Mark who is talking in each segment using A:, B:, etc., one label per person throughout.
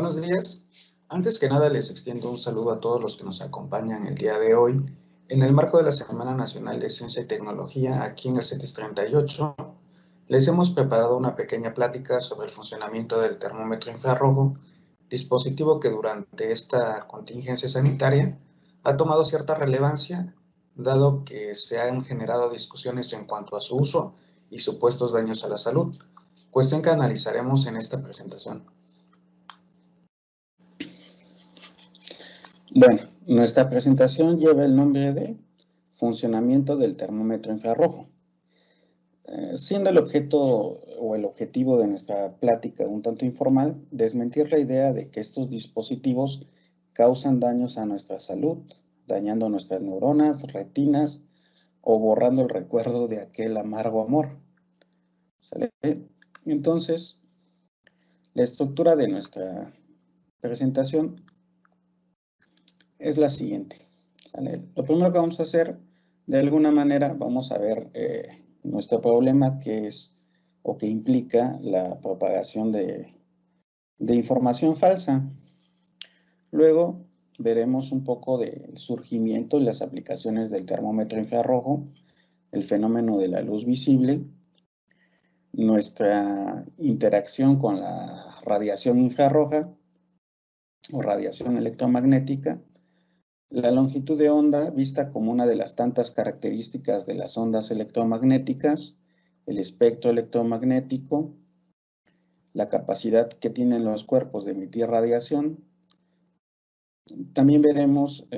A: Buenos días. Antes que nada les extiendo un saludo a todos los que nos acompañan el día de hoy en el marco de la Semana Nacional de Ciencia y Tecnología aquí en el CETIS 38. Les hemos preparado una pequeña plática sobre el funcionamiento del termómetro infrarrojo, dispositivo que durante esta contingencia sanitaria ha tomado cierta relevancia, dado que se han generado discusiones en cuanto a su uso y supuestos daños a la salud, cuestión que analizaremos en esta presentación.
B: Bueno, nuestra presentación lleva el nombre de funcionamiento del termómetro infrarrojo. Siendo el objeto o el objetivo de nuestra plática un tanto informal, desmentir la idea de que estos dispositivos causan daños a nuestra salud, dañando nuestras neuronas, retinas o borrando el recuerdo de aquel amargo amor. ¿Sale? Entonces, la estructura de nuestra presentación es la siguiente. ¿Sale? Lo primero que vamos a hacer, de alguna manera, vamos a ver nuestro problema que es o que implica la propagación de información falsa. Luego veremos un poco del surgimiento y las aplicaciones del termómetro infrarrojo, el fenómeno de la luz visible, nuestra interacción con la radiación infrarroja o radiación electromagnética, la longitud de onda vista como una de las tantas características de las ondas electromagnéticas, el espectro electromagnético, la capacidad que tienen los cuerpos de emitir radiación. También veremos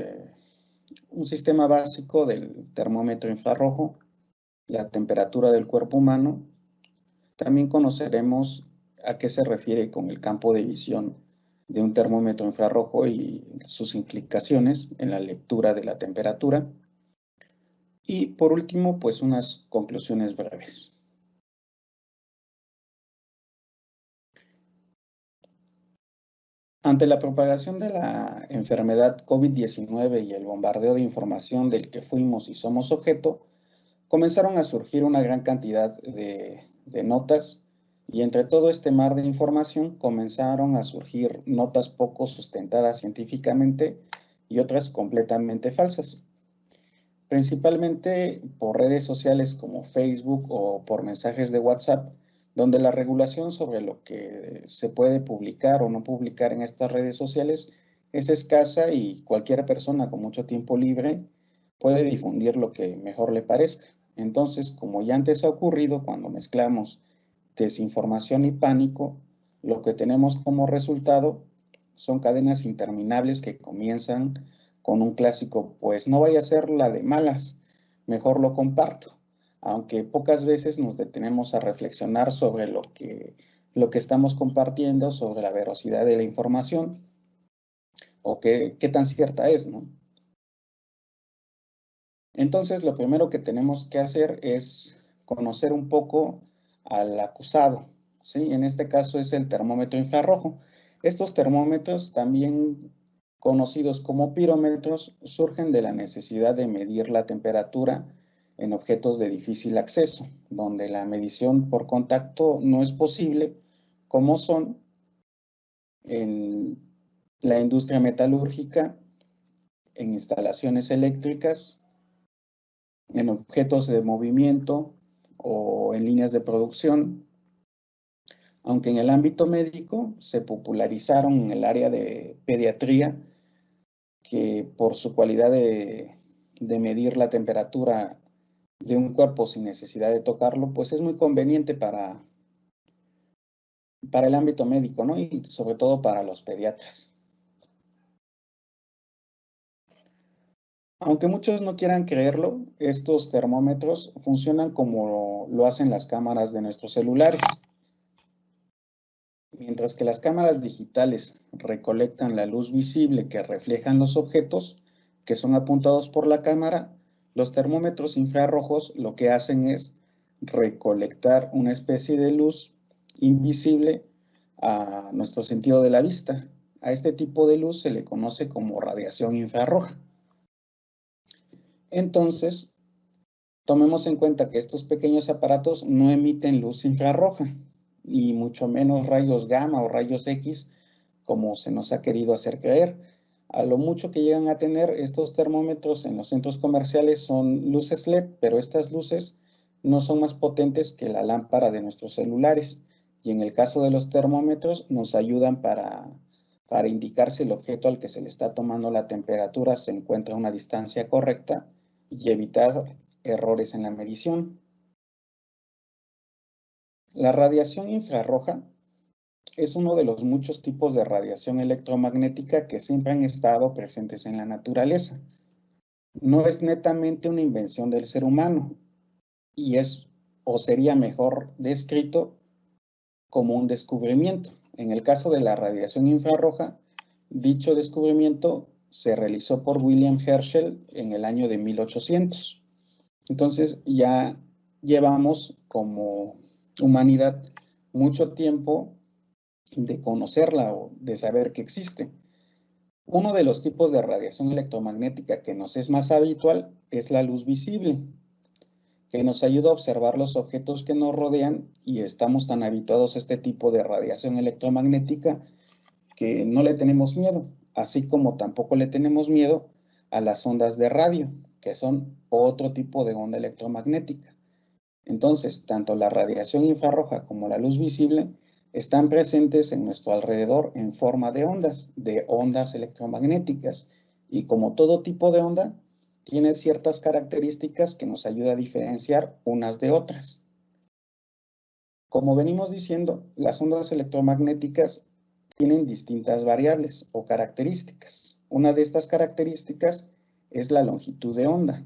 B: un sistema básico del termómetro infrarrojo, la temperatura del cuerpo humano. También conoceremos a qué se refiere con el campo de visión de un termómetro infrarrojo y sus implicaciones en la lectura de la temperatura. Y por último, pues unas conclusiones breves. Ante la propagación de la enfermedad COVID-19 y el bombardeo de información del que fuimos y somos objeto, comenzaron a surgir una gran cantidad de notas, y entre todo este mar de información comenzaron a surgir notas poco sustentadas científicamente y otras completamente falsas, principalmente por redes sociales como Facebook o por mensajes de WhatsApp, donde la regulación sobre lo que se puede publicar o no publicar en estas redes sociales es escasa y cualquier persona con mucho tiempo libre puede difundir lo que mejor le parezca. Entonces, como ya antes ha ocurrido cuando mezclamos desinformación y pánico, lo que tenemos como resultado son cadenas interminables que comienzan con un clásico, pues no vaya a ser la de malas, mejor lo comparto, aunque pocas veces nos detenemos a reflexionar sobre lo que estamos compartiendo, sobre la veracidad de la información o qué tan cierta es, ¿no? Entonces, lo primero que tenemos que hacer es conocer un poco al acusado, ¿sí? En este caso es el termómetro infrarrojo. Estos termómetros, también conocidos como pirómetros, surgen de la necesidad de medir la temperatura en objetos de difícil acceso, donde la medición por contacto no es posible, como son en la industria metalúrgica, en instalaciones eléctricas, en objetos de movimiento o en líneas de producción, aunque en el ámbito médico se popularizaron en el área de pediatría, que por su cualidad de medir la temperatura de un cuerpo sin necesidad de tocarlo, pues es muy conveniente para el ámbito médico, ¿no? Y sobre todo para los pediatras. Aunque muchos no quieran creerlo, estos termómetros funcionan como lo hacen las cámaras de nuestros celulares. Mientras que las cámaras digitales recolectan la luz visible que reflejan los objetos que son apuntados por la cámara, los termómetros infrarrojos lo que hacen es recolectar una especie de luz invisible a nuestro sentido de la vista. A este tipo de luz se le conoce como radiación infrarroja. Entonces, tomemos en cuenta que estos pequeños aparatos no emiten luz infrarroja, y mucho menos rayos gamma o rayos X, como se nos ha querido hacer creer. A lo mucho que llegan a tener estos termómetros en los centros comerciales son luces LED, pero estas luces no son más potentes que la lámpara de nuestros celulares. Y en el caso de los termómetros nos ayudan para indicar si el objeto al que se le está tomando la temperatura se encuentra a una distancia correcta y evitar errores en la medición. La radiación infrarroja es uno de los muchos tipos de radiación electromagnética que siempre han estado presentes en la naturaleza. No es netamente una invención del ser humano y es, o sería mejor descrito, como un descubrimiento. En el caso de la radiación infrarroja, dicho descubrimiento se realizó por William Herschel en el año de 1800. Entonces ya llevamos como humanidad mucho tiempo de conocerla o de saber que existe. Uno de los tipos de radiación electromagnética que nos es más habitual es la luz visible, que nos ayuda a observar los objetos que nos rodean y estamos tan habituados a este tipo de radiación electromagnética que no le tenemos miedo, así como tampoco le tenemos miedo a las ondas de radio, que son otro tipo de onda electromagnética. Entonces, tanto la radiación infrarroja como la luz visible están presentes en nuestro alrededor en forma de ondas electromagnéticas, y como todo tipo de onda, tiene ciertas características que nos ayuda a diferenciar unas de otras. Como venimos diciendo, las ondas electromagnéticas tienen distintas variables o características. Una de estas características es la longitud de onda,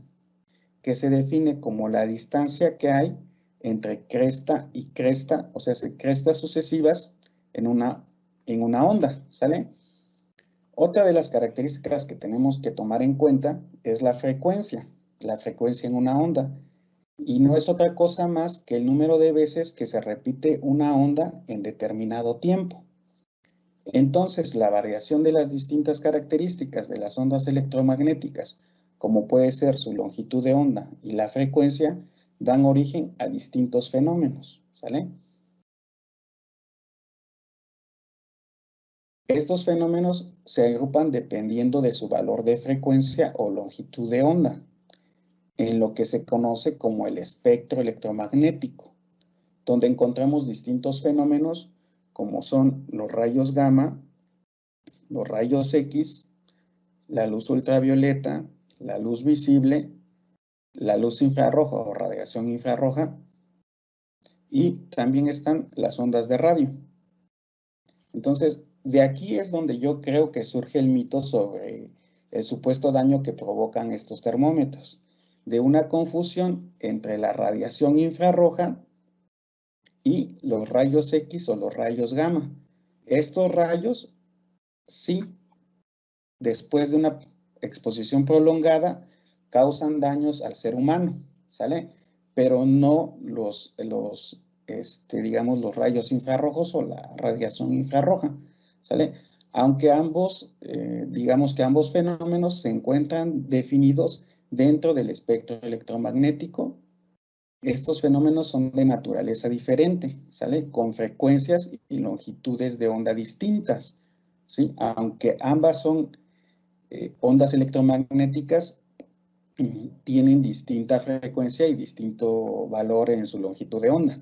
B: que se define como la distancia que hay entre cresta y cresta, o sea, crestas sucesivas en una onda, ¿sale? Otra de las características que tenemos que tomar en cuenta es la frecuencia en una onda, y no es otra cosa más que el número de veces que se repite una onda en determinado tiempo. Entonces, la variación de las distintas características de las ondas electromagnéticas, como puede ser su longitud de onda y la frecuencia, dan origen a distintos fenómenos, ¿sale? Estos fenómenos se agrupan dependiendo de su valor de frecuencia o longitud de onda, en lo que se conoce como el espectro electromagnético, donde encontramos distintos fenómenos como son los rayos gamma, los rayos X, la luz ultravioleta, la luz visible, la luz infrarroja o radiación infrarroja, y también están las ondas de radio. Entonces, de aquí es donde yo creo que surge el mito sobre el supuesto daño que provocan estos termómetros, de una confusión entre la radiación infrarroja y los rayos X o los rayos gamma. Estos rayos, sí, después de una exposición prolongada, causan daños al ser humano, ¿sale? Pero no digamos, los rayos infrarrojos o la radiación infrarroja, ¿sale? Aunque digamos que ambos fenómenos se encuentran definidos dentro del espectro electromagnético, estos fenómenos son de naturaleza diferente, ¿sale? Con frecuencias y longitudes de onda distintas, ¿sí? Aunque ambas son ondas electromagnéticas, tienen distinta frecuencia y distinto valor en su longitud de onda.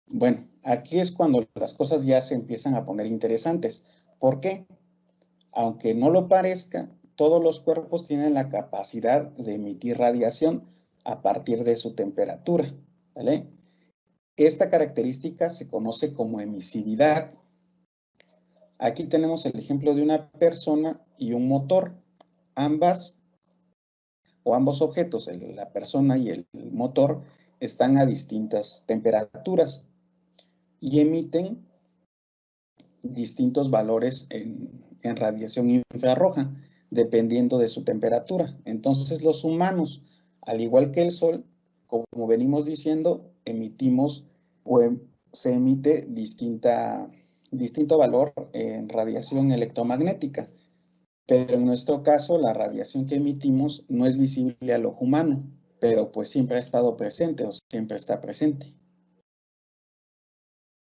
B: Bueno, aquí es cuando las cosas ya se empiezan a poner interesantes. ¿Por qué? Aunque no lo parezca, todos los cuerpos tienen la capacidad de emitir radiación a partir de su temperatura, ¿vale? Esta característica se conoce como emisividad. Aquí tenemos el ejemplo de una persona y un motor. Ambos objetos, la persona y el motor, están a distintas temperaturas y emiten distintos valores en radiación infrarroja, dependiendo de su temperatura. Entonces, los humanos, al igual que el Sol, como venimos diciendo, emitimos se emite distinto valor en radiación electromagnética. Pero en nuestro caso, la radiación que emitimos no es visible al ojo humano, pero pues siempre ha estado presente o siempre está presente.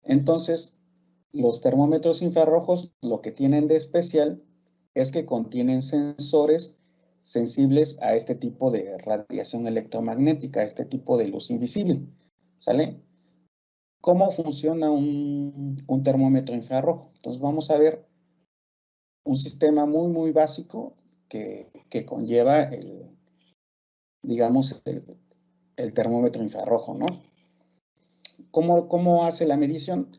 B: Entonces, los termómetros infrarrojos lo que tienen de especial es que contienen sensores sensibles a este tipo de radiación electromagnética, a este tipo de luz invisible, ¿sale? ¿Cómo funciona un termómetro infrarrojo? Entonces vamos a ver un sistema muy básico que conlleva digamos, el termómetro infrarrojo, ¿no? ¿Cómo hace la medición?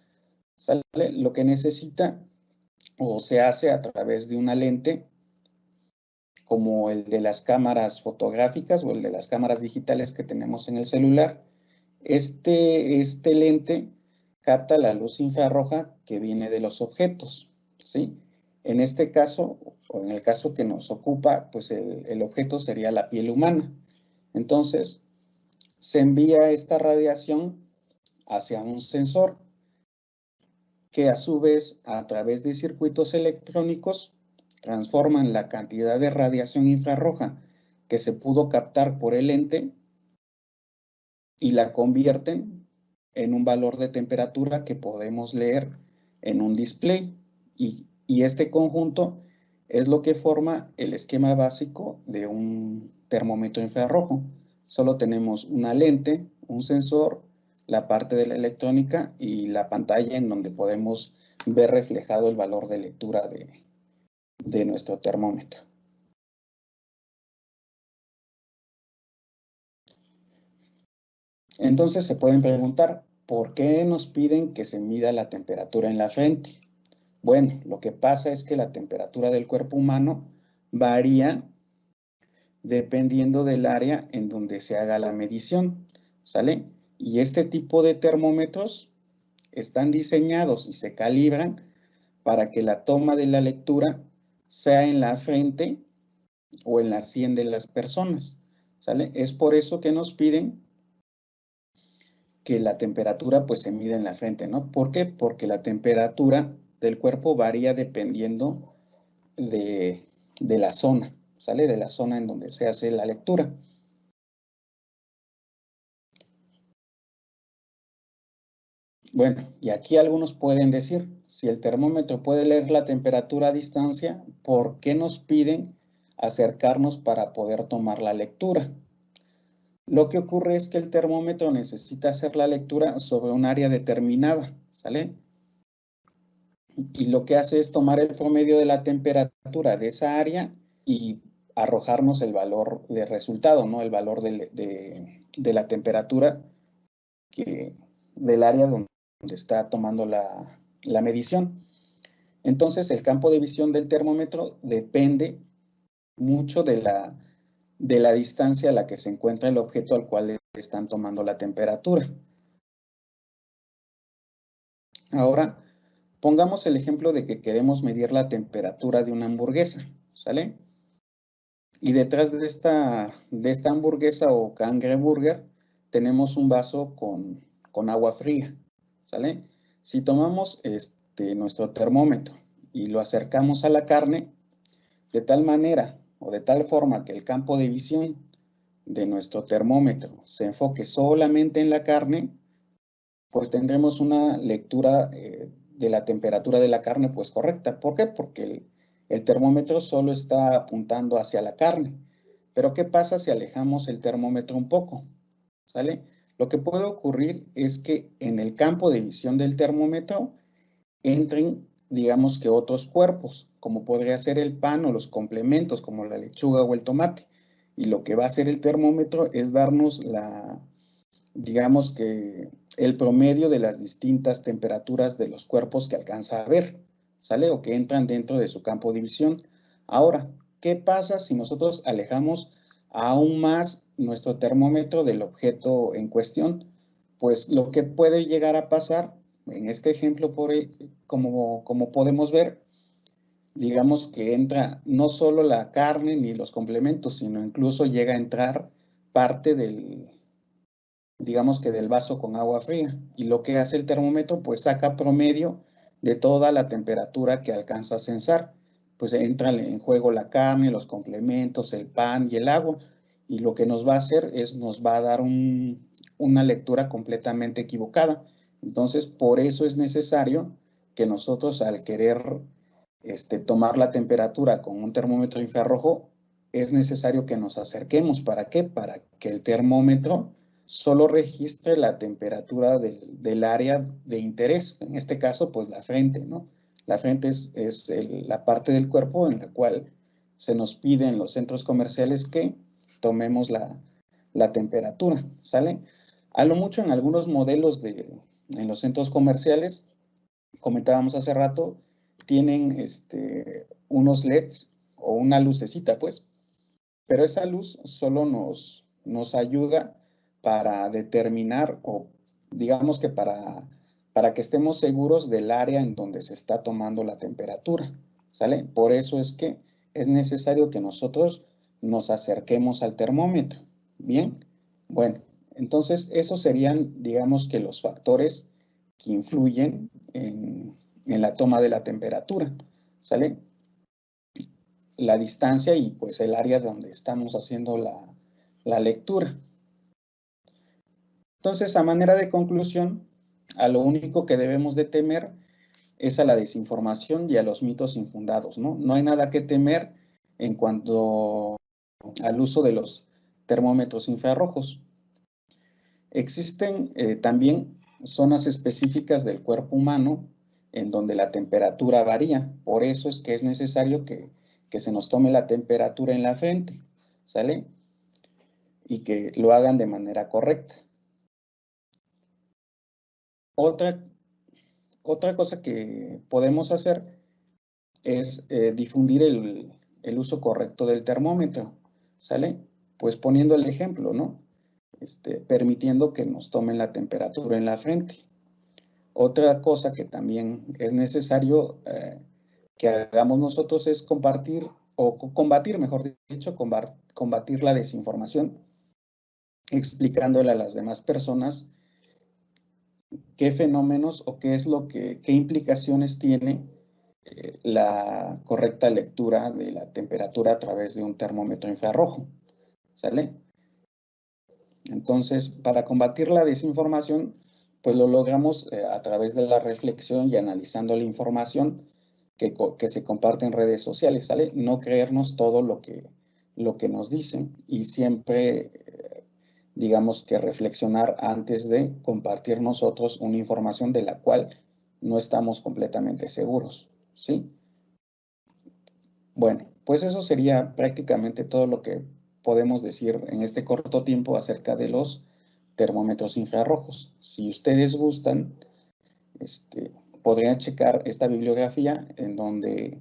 B: ¿Sale? Lo que necesita o se hace a través de una lente como el de las cámaras fotográficas o el de las cámaras digitales que tenemos en el celular. Este lente capta la luz infrarroja que viene de los objetos, ¿sí? En este caso, o en el caso que nos ocupa, pues el objeto sería la piel humana. Entonces, se envía esta radiación hacia un sensor que a su vez, a través de circuitos electrónicos, transforman la cantidad de radiación infrarroja que se pudo captar por el lente y la convierten en un valor de temperatura que podemos leer en un display. Y este conjunto es lo que forma el esquema básico de un termómetro infrarrojo. Solo tenemos una lente, un sensor, la parte de la electrónica y la pantalla en donde podemos ver reflejado el valor de lectura de nuestro termómetro. Entonces se pueden preguntar, ¿por qué nos piden que se mida la temperatura en la frente? Bueno, lo que pasa es que la temperatura del cuerpo humano varía dependiendo del área en donde se haga la medición, ¿sale? Y este tipo de termómetros están diseñados y se calibran para que la toma de la lectura sea en la frente o en la sien de las personas, ¿sale? Es por eso que nos piden que la temperatura pues se mide en la frente, ¿no? ¿Por qué? Porque la temperatura del cuerpo varía dependiendo de la zona, ¿sale? De la zona en donde se hace la lectura. Bueno, y aquí algunos pueden decir, si el termómetro puede leer la temperatura a distancia, ¿por qué nos piden acercarnos para poder tomar la lectura? Lo que ocurre es que el termómetro necesita hacer la lectura sobre un área determinada, ¿sale? Y lo que hace es tomar el promedio de la temperatura de esa área y arrojarnos el valor de resultado, ¿no? El valor de la temperatura del área donde está tomando la medición. Entonces, el campo de visión del termómetro depende mucho de la distancia a la que se encuentra el objeto al cual le están tomando la temperatura. Ahora, pongamos el ejemplo de que queremos medir la temperatura de una hamburguesa, ¿sale? Y detrás de esta hamburguesa o cangreburger tenemos un vaso con agua fría, ¿sale? Si tomamos nuestro termómetro y lo acercamos a la carne, de tal manera o de tal forma que el campo de visión de nuestro termómetro se enfoque solamente en la carne, pues tendremos una lectura de la temperatura de la carne pues correcta. ¿Por qué? Porque el termómetro solo está apuntando hacia la carne. Pero ¿qué pasa si alejamos el termómetro un poco? ¿Sale? Lo que puede ocurrir es que en el campo de visión del termómetro entren, digamos que otros cuerpos, como podría ser el pan o los complementos, como la lechuga o el tomate. Y lo que va a hacer el termómetro es darnos digamos que el promedio de las distintas temperaturas de los cuerpos que alcanza a ver, ¿sale? O que entran dentro de su campo de visión. Ahora, ¿qué pasa si nosotros alejamos aún más nuestro termómetro del objeto en cuestión? Pues lo que puede llegar a pasar, en este ejemplo, como podemos ver, digamos que entra no solo la carne ni los complementos, sino incluso llega a entrar parte digamos que del vaso con agua fría. Y lo que hace el termómetro, pues saca promedio de toda la temperatura que alcanza a censar. Pues entra en juego la carne, los complementos, el pan y el agua. Y lo que nos va a hacer es nos va a dar una lectura completamente equivocada. Entonces, por eso es necesario que nosotros, al querer tomar la temperatura con un termómetro infrarrojo, es necesario que nos acerquemos. ¿Para qué? Para que el termómetro solo registre la temperatura del área de interés. En este caso, pues la frente, ¿no? La frente es la parte del cuerpo en la cual se nos pide en los centros comerciales que tomemos la temperatura, ¿sale? A lo mucho en algunos modelos en los centros comerciales, comentábamos hace rato, tienen unos LEDs o una lucecita, pues, pero esa luz solo nos ayuda para determinar o digamos que para que estemos seguros del área en donde se está tomando la temperatura, ¿sale? Por eso es que es necesario que nosotros nos acerquemos al termómetro. Bien, bueno, entonces esos serían, digamos que los factores que influyen en la toma de la temperatura, ¿sale? La distancia y pues el área donde estamos haciendo la lectura. Entonces, a manera de conclusión, a lo único que debemos de temer es a la desinformación y a los mitos infundados, ¿no? No hay nada que temer en cuanto al uso de los termómetros infrarrojos. Existen también zonas específicas del cuerpo humano en donde la temperatura varía. Por eso es que es necesario que se nos tome la temperatura en la frente, ¿sale? Y que lo hagan de manera correcta. Otra cosa que podemos hacer es difundir el uso correcto del termómetro, ¿sale? Pues poniendo el ejemplo, ¿no? Permitiendo que nos tomen la temperatura en la frente. Otra cosa que también es necesario que hagamos nosotros es compartir, o combatir, mejor dicho, combatir la desinformación, explicándole a las demás personas qué fenómenos o qué implicaciones tiene la correcta lectura de la temperatura a través de un termómetro infrarrojo, ¿sale? Entonces, para combatir la desinformación, pues lo logramos a través de la reflexión y analizando la información que se comparte en redes sociales, ¿sale? No creernos todo lo que nos dicen y siempre, digamos que reflexionar antes de compartir nosotros una información de la cual no estamos completamente seguros, ¿sí? Bueno, pues eso sería prácticamente todo lo que podemos decir en este corto tiempo acerca de los termómetros infrarrojos. Si ustedes gustan, podrían checar esta bibliografía en donde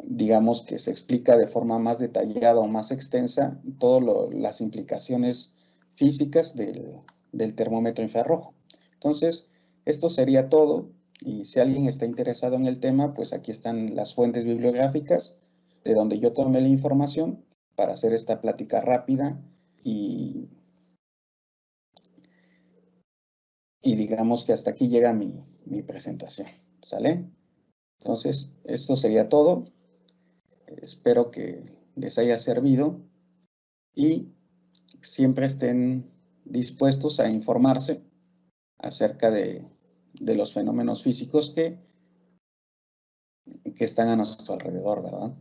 B: digamos que se explica de forma más detallada o más extensa todas las implicaciones físicas del termómetro infrarrojo. Entonces, esto sería todo. Y si alguien está interesado en el tema, pues aquí están las fuentes bibliográficas de donde yo tomé la información para hacer esta plática rápida y digamos que hasta aquí llega mi presentación, ¿sale? Entonces, esto sería todo. Espero que les haya servido y siempre estén dispuestos a informarse acerca de los fenómenos físicos que están a nuestro alrededor, ¿verdad?